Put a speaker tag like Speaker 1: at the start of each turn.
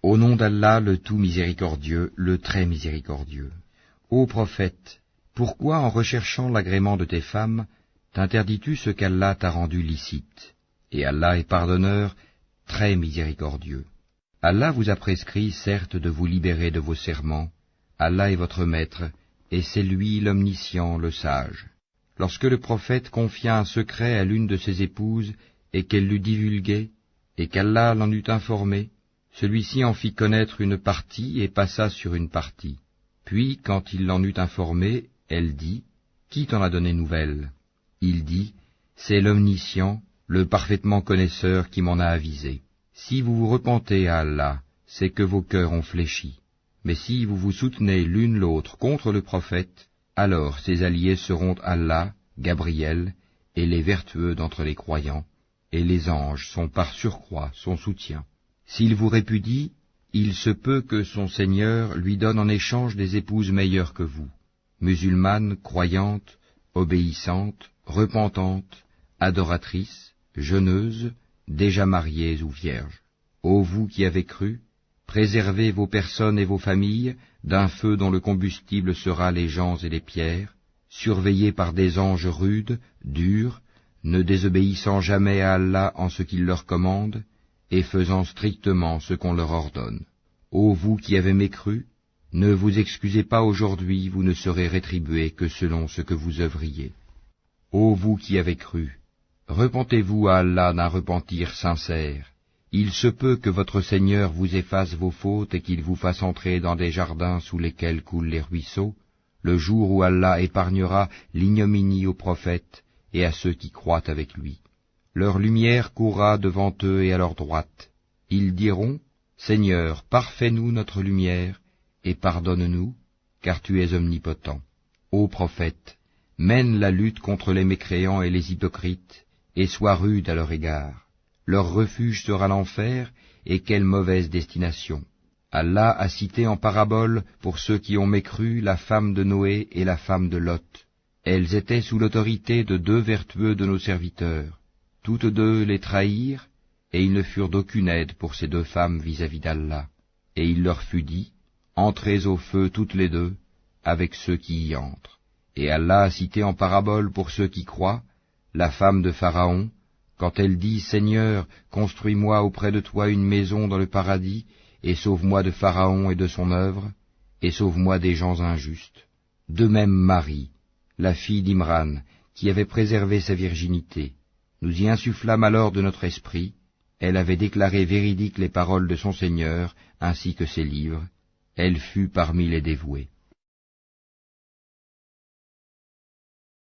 Speaker 1: Au nom d'Allah, le tout miséricordieux, le très miséricordieux. Ô prophète, pourquoi en recherchant l'agrément de tes femmes, t'interdis-tu ce qu'Allah t'a rendu licite? Et Allah est pardonneur, très miséricordieux. Allah vous a prescrit, certes, de vous libérer de vos serments. Allah est votre maître, et c'est lui l'omniscient, le sage. Lorsque le prophète confia un secret à l'une de ses épouses, et qu'elle l'eut divulgué, et qu'Allah l'en eut informé, celui-ci en fit connaître une partie et passa sur une partie. Puis, quand il l'en eut informé, elle dit, « Qui t'en a donné nouvelle ?» Il dit, « C'est l'omniscient, le parfaitement connaisseur qui m'en a avisé. Si vous vous repentez à Allah, c'est que vos cœurs ont fléchi. Mais si vous vous soutenez l'une l'autre contre le prophète, alors ses alliés seront Allah, Gabriel, et les vertueux d'entre les croyants, et les anges sont par surcroît son soutien. S'il vous répudie, il se peut que son Seigneur lui donne en échange des épouses meilleures que vous, musulmanes, croyantes, obéissantes, repentantes, adoratrices, jeûneuses, déjà mariées ou vierges. Ô vous qui avez cru, préservez vos personnes et vos familles d'un feu dont le combustible sera les gens et les pierres, surveillés par des anges rudes, durs, ne désobéissant jamais à Allah en ce qu'il leur commande, et faisant strictement ce qu'on leur ordonne. Ô vous qui avez mécru, ne vous excusez pas aujourd'hui, vous ne serez rétribués que selon ce que vous œuvriez. Ô vous qui avez cru, repentez-vous à Allah d'un repentir sincère. Il se peut que votre Seigneur vous efface vos fautes et qu'il vous fasse entrer dans des jardins sous lesquels coulent les ruisseaux, le jour où Allah épargnera l'ignominie aux prophètes et à ceux qui croient avec lui. Leur lumière courra devant eux et à leur droite. Ils diront, « Seigneur, parfais-nous notre lumière, et pardonne-nous, car tu es omnipotent. » Ô prophète, mène la lutte contre les mécréants et les hypocrites, et sois rude à leur égard. Leur refuge sera l'enfer, et quelle mauvaise destination. Allah a cité en parabole, pour ceux qui ont mécru, la femme de Noé et la femme de Lot. Elles étaient sous l'autorité de deux vertueux de nos serviteurs. Toutes deux les trahirent, et ils ne furent d'aucune aide pour ces deux femmes vis-à-vis d'Allah. Et il leur fut dit, « Entrez au feu toutes les deux, avec ceux qui y entrent. » Et Allah a cité en parabole pour ceux qui croient, la femme de Pharaon, quand elle dit, « Seigneur, construis-moi auprès de toi une maison dans le paradis, et sauve-moi de Pharaon et de son œuvre, et sauve-moi des gens injustes. » De même Marie, la fille d'Imran, qui avait préservé sa virginité. Nous y insufflâmes alors de notre esprit, elle avait déclaré véridiques les paroles de son Seigneur, ainsi que ses livres, elle fut parmi les dévoués.